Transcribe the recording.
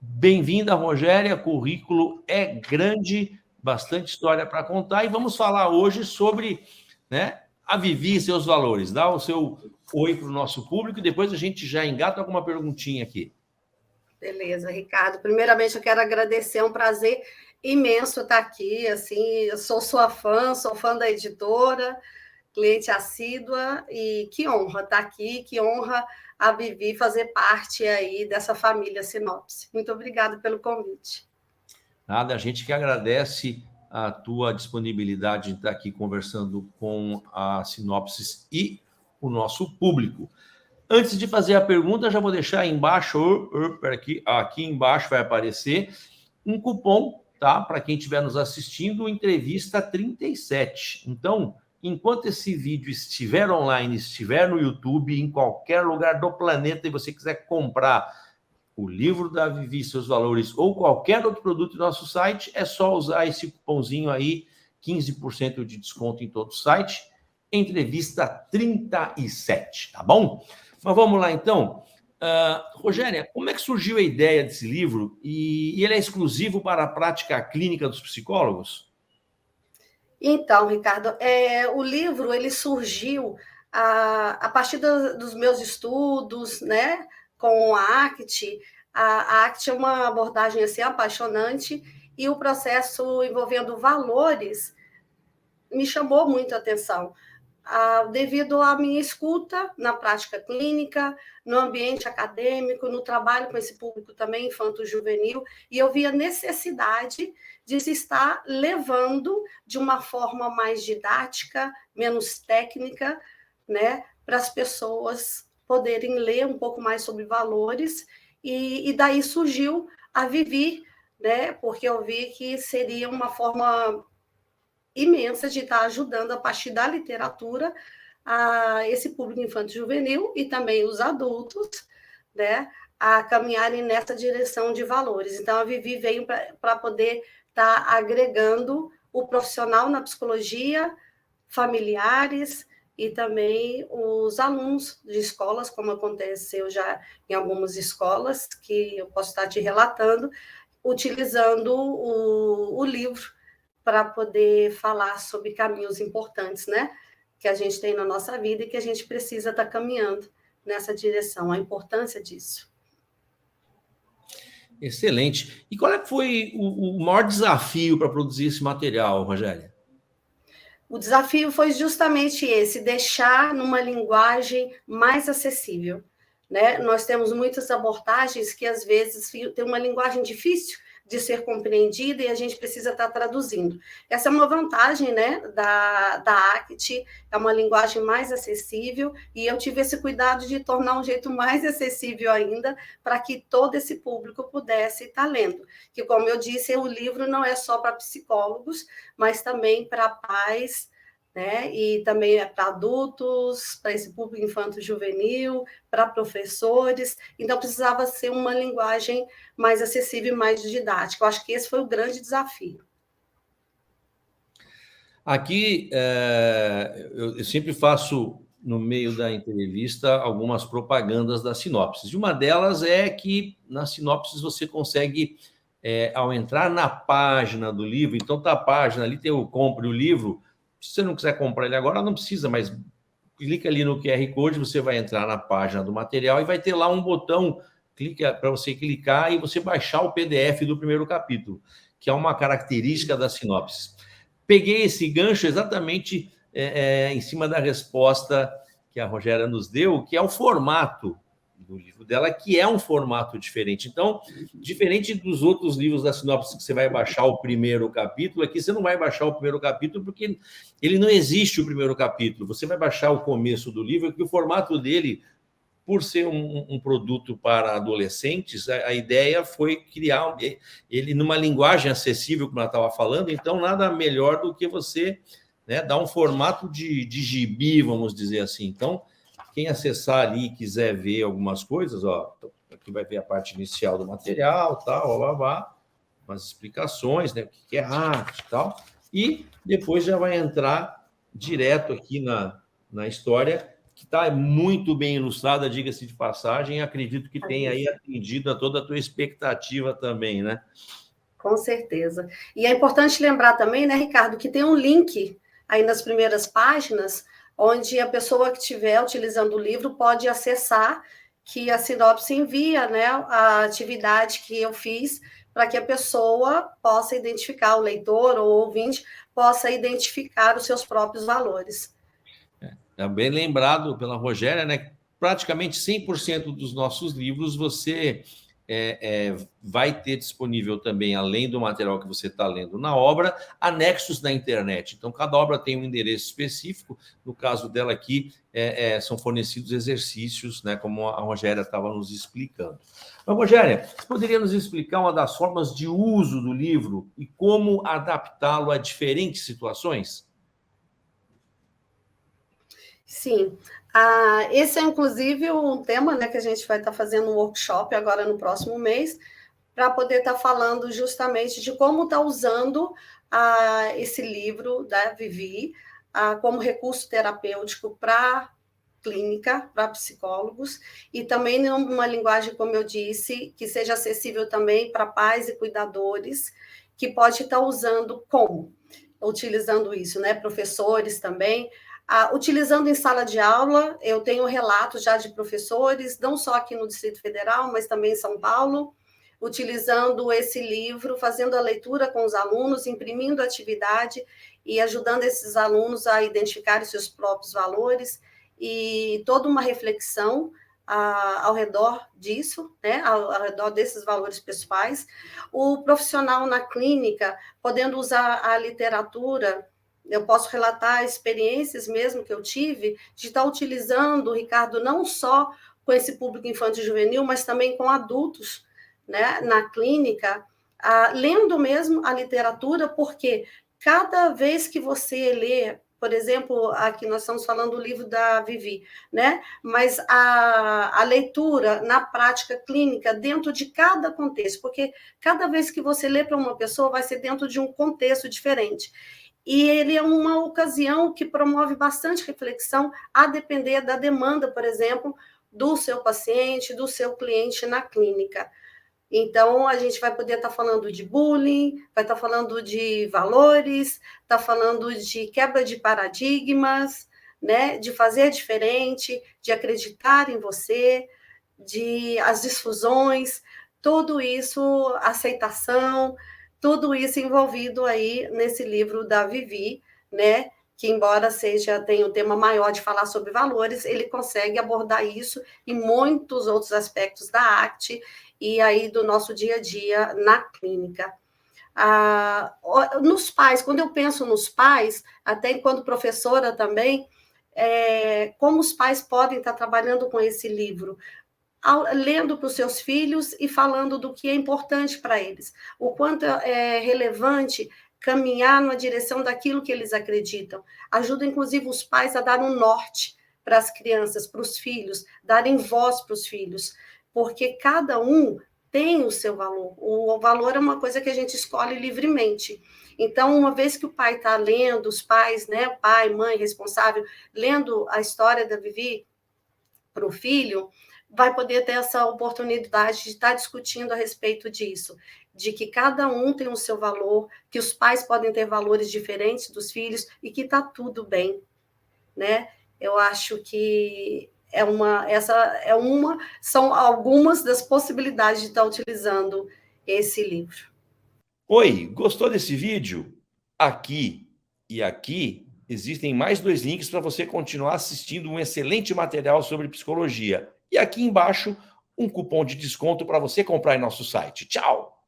Bem-vinda, Rogéria. Currículo é grande, bastante história para contar. E vamos falar hoje sobre, né, a Vivi e seus valores. Dá o seu oi para o nosso público e depois a gente já engata alguma perguntinha aqui. Beleza, Ricardo. Primeiramente, eu quero agradecer, é um prazer imenso estar aqui. Assim, eu sou sua fã, sou fã da editora, cliente assídua, e que honra estar aqui, que honra a Vivi fazer parte aí dessa família Sinopse. Muito obrigada pelo convite. Nada, a gente que agradece a tua disponibilidade de estar aqui conversando com a Sinopsis e o nosso público. Antes de fazer a pergunta, já vou deixar aí embaixo, aqui embaixo vai aparecer um cupom, tá? Para quem estiver nos assistindo, entrevista 37. Então, enquanto esse vídeo estiver online, estiver no YouTube, em qualquer lugar do planeta e você quiser comprar o livro da Vivi, seus valores ou qualquer outro produto do nosso site, é só usar esse cupomzinho aí, 15% de desconto em todo o site, entrevista 37, tá bom? Mas vamos lá, então. Rogéria, como é que surgiu a ideia desse livro? E ele é exclusivo para a prática clínica dos psicólogos? Então, Ricardo, o livro ele surgiu a partir dos meus estudos, né, com a ACT. A ACT é uma abordagem assim, apaixonante e o processo envolvendo valores me chamou muito a atenção. Devido à minha escuta na prática clínica, no ambiente acadêmico, no trabalho com esse público também infanto-juvenil, e eu vi a necessidade de se estar levando de uma forma mais didática, menos técnica, né, para as pessoas poderem ler um pouco mais sobre valores, e daí surgiu a Vivi, né, porque eu vi que seria uma forma imensa de estar ajudando a partir da literatura a esse público infanto-juvenil e também os adultos, né, a caminharem nessa direção de valores. Então, a Vivi veio para poder estar agregando o profissional na psicologia, familiares e também os alunos de escolas, como aconteceu já em algumas escolas, que eu posso estar te relatando, utilizando o livro para poder falar sobre caminhos importantes, né? Que a gente tem na nossa vida e que a gente precisa estar caminhando nessa direção, a importância disso. Excelente. E qual é que foi o maior desafio para produzir esse material, Rogéria? O desafio foi justamente esse, deixar numa linguagem mais acessível. Né? Nós temos muitas abordagens que, às vezes, têm uma linguagem difícil de ser compreendida e a gente precisa estar traduzindo. Essa é uma vantagem, né, da ACT, é uma linguagem mais acessível, e eu tive esse cuidado de tornar um jeito mais acessível ainda, para que todo esse público pudesse estar lendo. Que, como eu disse, o livro não é só para psicólogos, mas também para pais, né? E também é para adultos, para esse público infanto-juvenil, para professores. Então, precisava ser uma linguagem mais acessível e mais didática. Eu acho que esse foi o grande desafio. Aqui, eu sempre faço, no meio da entrevista, algumas propagandas da Sinopsis. E uma delas é que, na Sinopsis, você consegue, ao entrar na página do livro, então está a página ali, tem o compre o livro. Se você não quiser comprar ele agora, não precisa, mas clica ali no QR Code, você vai entrar na página do material e vai ter lá um botão, clica para você clicar e você baixar o PDF do primeiro capítulo, que é uma característica da Sinopsis. Peguei esse gancho exatamente em cima da resposta que a Rogéria nos deu, que é o formato do livro dela, que é um formato diferente. Então, diferente dos outros livros da Sinopse, que você vai baixar o primeiro capítulo, aqui você não vai baixar o primeiro capítulo, porque ele não existe o primeiro capítulo. Você vai baixar o começo do livro, que o formato dele, por ser um produto para adolescentes, a ideia foi criar ele numa linguagem acessível, como ela estava falando, então nada melhor do que você, né, dar um formato de gibi, vamos dizer assim. Então, quem acessar ali e quiser ver algumas coisas, ó, aqui vai ver a parte inicial do material, tal, blá, blá, blá, umas explicações, né, o que é arte e tal, e depois já vai entrar direto aqui na história, que está muito bem ilustrada, diga-se de passagem, acredito que tenha aí atendido a toda a tua expectativa também, né? Com certeza. E é importante lembrar também, né, Ricardo, que tem um link aí nas primeiras páginas, onde a pessoa que estiver utilizando o livro pode acessar, que a sinopse envia, né, a atividade que eu fiz, para que a pessoa possa identificar, o leitor ou o ouvinte possa identificar os seus próprios valores. Bem lembrado pela Rogéria, né? Praticamente 100% dos nossos livros você vai ter disponível também, além do material que você está lendo na obra, anexos na internet. Então, cada obra tem um endereço específico. No caso dela aqui, são fornecidos exercícios, né? Como a Rogéria estava nos explicando. Mas, Rogéria, você poderia nos explicar uma das formas de uso do livro e como adaptá-lo a diferentes situações? Sim, esse é inclusive um tema, né, que a gente vai estar fazendo um workshop agora no próximo mês, para poder estar falando justamente de como está usando esse livro da Vivi como recurso terapêutico para clínica, para psicólogos, e também numa linguagem, como eu disse, que seja acessível também para pais e cuidadores, que pode estar usando utilizando isso, né, professores também. Utilizando em sala de aula, eu tenho relatos já de professores, não só aqui no Distrito Federal, mas também em São Paulo, utilizando esse livro, fazendo a leitura com os alunos, imprimindo atividade e ajudando esses alunos a identificar os seus próprios valores e toda uma reflexão ao redor disso, né, ao redor desses valores pessoais. O profissional na clínica, podendo usar a literatura. Eu posso relatar experiências mesmo que eu tive de estar utilizando, Ricardo, não só com esse público infantil e juvenil, mas também com adultos, né, na clínica, lendo mesmo a literatura, porque cada vez que você lê, por exemplo, aqui nós estamos falando do livro da Vivi, né? Mas a leitura na prática clínica dentro de cada contexto, porque cada vez que você lê para uma pessoa vai ser dentro de um contexto diferente. E ele é uma ocasião que promove bastante reflexão, a depender da demanda, por exemplo, do seu paciente, do seu cliente na clínica. Então, a gente vai poder estar falando de bullying, vai estar falando de valores, está falando de quebra de paradigmas, né? De fazer diferente, de acreditar em você, de as disfunções, tudo isso, aceitação, tudo isso envolvido aí nesse livro da Vivi, né? Que embora tenha um tema maior de falar sobre valores, ele consegue abordar isso em muitos outros aspectos da ACT e aí do nosso dia a dia na clínica. Nos pais, quando eu penso nos pais, até enquanto professora também, como os pais podem estar trabalhando com esse livro? Lendo para os seus filhos e falando do que é importante para eles, o quanto é relevante caminhar na direção daquilo que eles acreditam. Ajuda, inclusive, os pais a dar um norte para as crianças, para os filhos, darem voz para os filhos, porque cada um tem o seu valor. O valor é uma coisa que a gente escolhe livremente. Então, uma vez que o pai está lendo, os pais, né, pai, mãe, responsável, lendo a história da Vivi para o filho, vai poder ter essa oportunidade de estar discutindo a respeito disso, de que cada um tem o seu valor, que os pais podem ter valores diferentes dos filhos e que está tudo bem, né? Eu acho que são algumas das possibilidades de estar utilizando esse livro. Oi, gostou desse vídeo? Aqui e aqui existem mais 2 links para você continuar assistindo um excelente material sobre psicologia. E aqui embaixo, um cupom de desconto para você comprar em nosso site. Tchau!